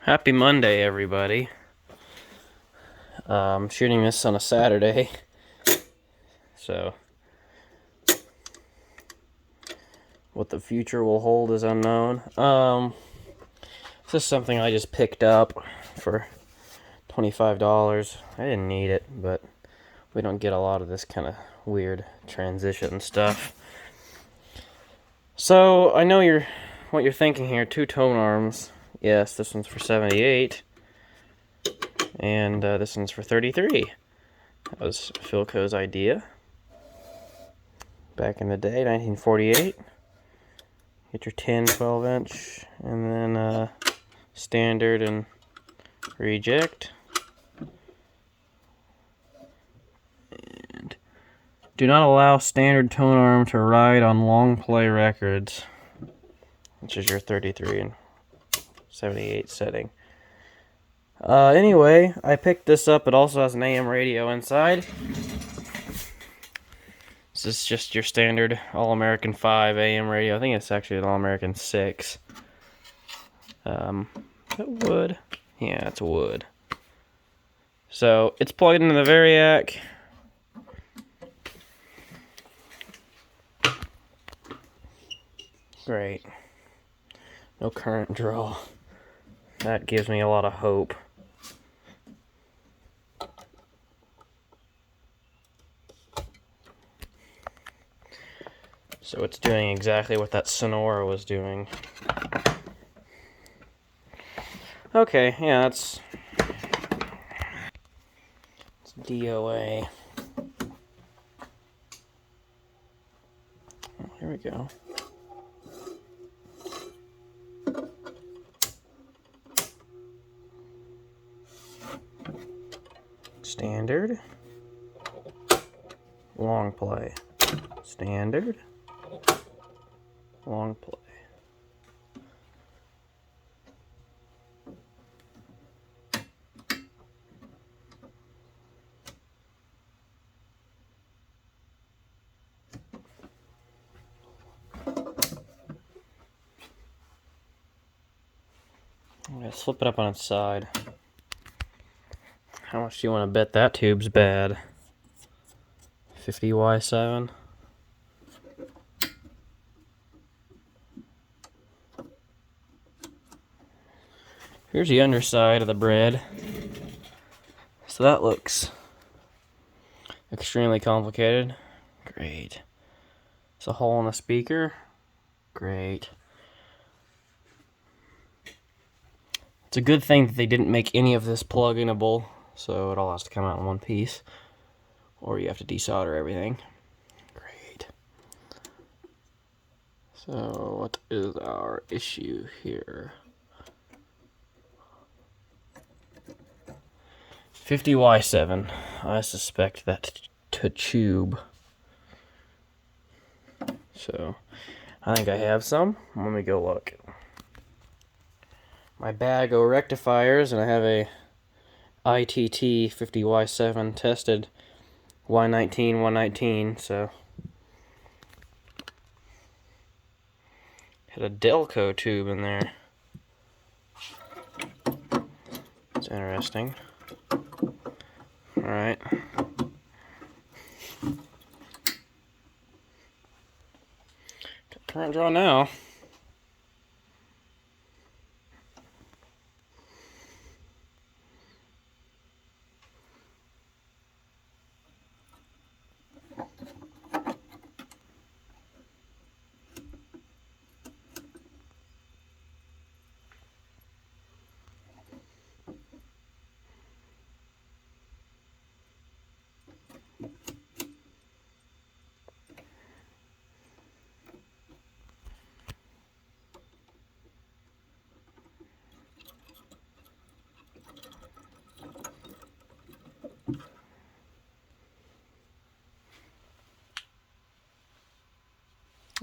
Happy Monday, everybody. I'm shooting this on a Saturday, so what the future will hold is unknown. This is something I just picked up for $25. I didn't need it, but we don't get a lot of this kind of weird transition stuff. So I know what you're thinking here. Two tone arms. Yes, this one's for 78. And this one's for 33. That was Philco's idea. Back in the day, 1948. Get your 10, 12 inch, and then standard and reject. And do not allow standard tone arm to ride on long play records, which is your 33 and 78 setting. Anyway, I picked this up. It also has an AM radio inside. This is just your standard All-American 5 AM radio. I think it's actually an All-American 6. Is that wood? Yeah, it's wood. So, it's plugged into the Variac. Great. No current draw. That gives me a lot of hope. So it's doing exactly what that Sonora was doing. Okay, yeah, it's DOA. Oh, here we go. Standard. Long play. Standard. Long play. I'm gonna flip it up on its side. How much do you want to bet that tube's bad? 50Y7. Here's the underside of the bread. So that looks extremely complicated. Great. It's a hole in the speaker. Great. It's a good thing that they didn't make any of this plug-inable, so it all has to come out in one piece. Or you have to desolder everything. Great. So what is our issue here? 50Y7. I suspect that to tube. So I think I have some. Let me go look. My bag of rectifiers, and I have a ITT 50Y7 tested Y19, 119, so had a Delco tube in there. It's interesting. Alright. Current draw now.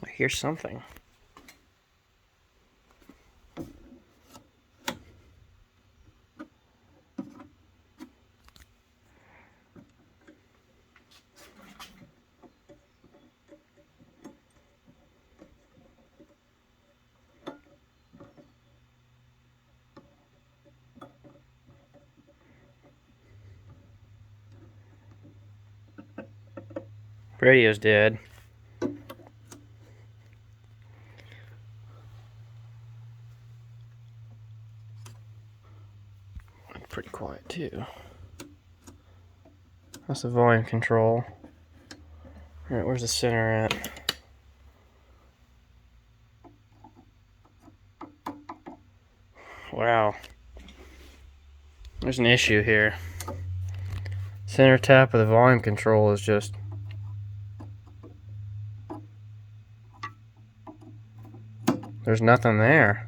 I hear something. Radio's dead. Pretty quiet too. That's the volume control. Alright, where's the center at? Wow. There's an issue here. Center tap of the volume control is just... there's nothing there.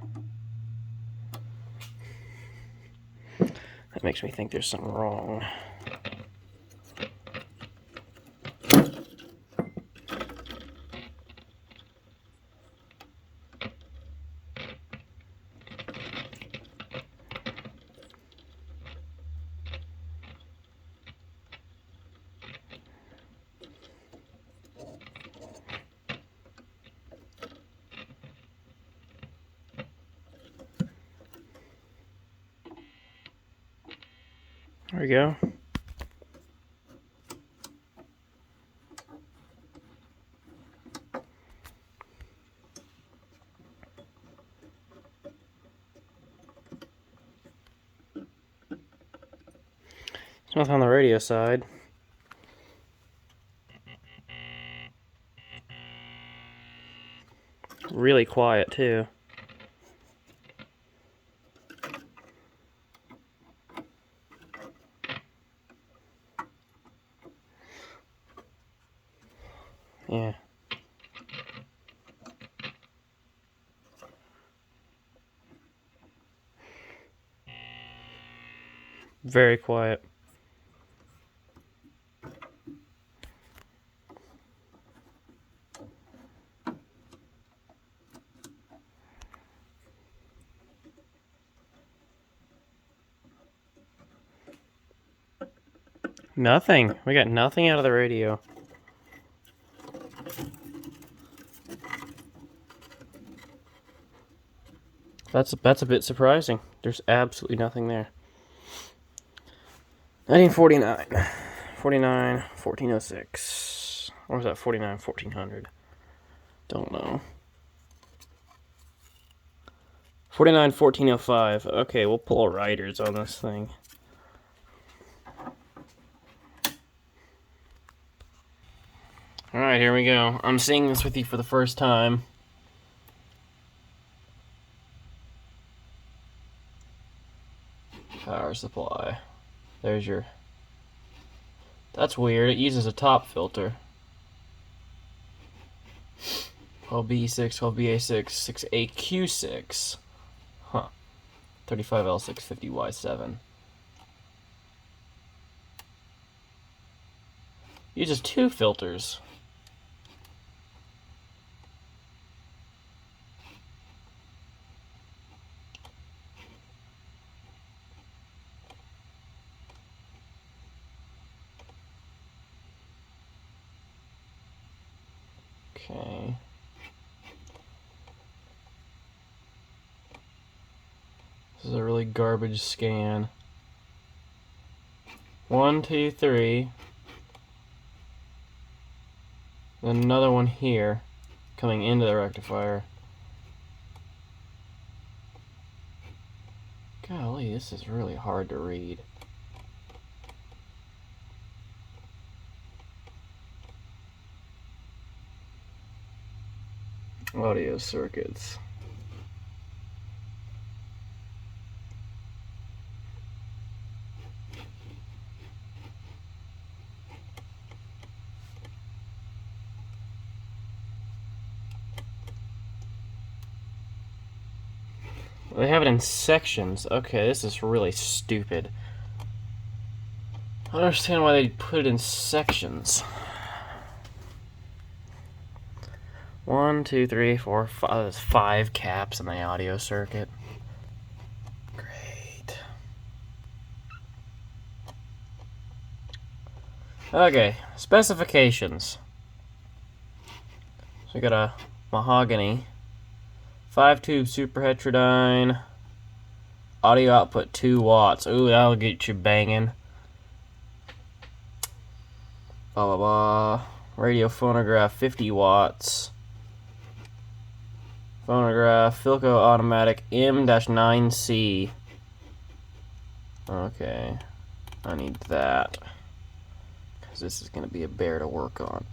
That makes me think there's something wrong. There we go. There's nothing on the radio side. Really quiet too. Yeah. Very quiet. Nothing. We got nothing out of the radio. That's a bit surprising. There's absolutely nothing there. 1949. 49, 1406. Or was that 49, 1400? Don't know. 49, 1405. Okay, we'll pull riders on this thing. Alright, here we go. I'm seeing this with you for the first time. Power supply. There's your... That's weird. It uses a top filter. 12B6, 12BA6, 6AQ6. Huh. 35L6, 50Y7. Uses two filters. Okay. This is a really garbage scan. 1, 2, 3. Then another one here, coming into the rectifier. Golly, this is really hard to read. Audio circuits. They have it in sections. Okay, this is really stupid. I don't understand why they put it in sections. 1, 2, 3, 4, 5. There's 5 caps in the audio circuit. Great. Okay, specifications. So we got a mahogany. 5-tube super heterodyne. Audio output 2 watts. Ooh, that'll get you banging. Blah blah blah. Radio phonograph, 50 watts. Phonograph, Philco automatic M-9C. Okay, I need that, because this is going to be a bear to work on.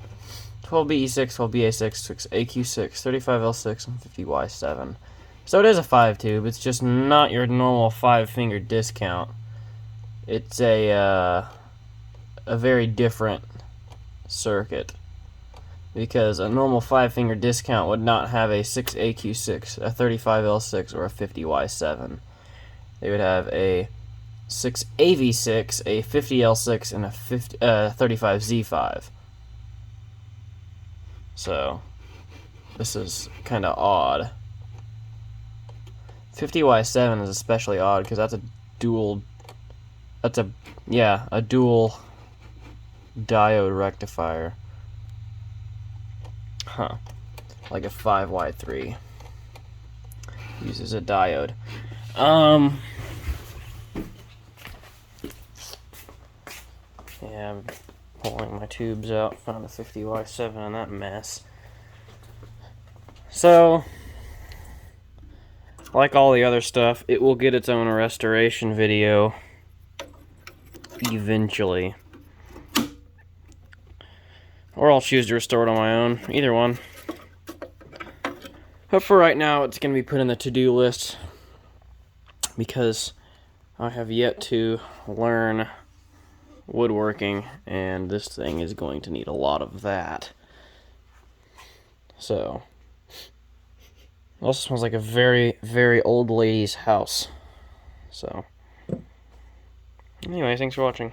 12BE6, 12BA6, 6AQ6, 35L6, and 50Y7. So it is a 5-tube, it's just not your normal 5-finger discount. It's a very different circuit, because a normal 5-finger discount would not have a 6AQ6, a 35L6, or a 50Y7. They would have a 6AV6, a 50L6, and a 35Z5. So this is kind of odd. 50Y7 is especially odd because that's a dual. That's a dual diode rectifier. Huh. Like a 5Y3 uses a diode. Yeah, I'm pulling my tubes out, found a 50Y7 in that mess. So, like all the other stuff, it will get its own restoration video eventually. Or I'll choose to restore it on my own. Either one. But for right now, it's going to be put in the to-do list, because I have yet to learn woodworking, and this thing is going to need a lot of that. So, it also smells like a very, very old lady's house. So, anyway, thanks for watching.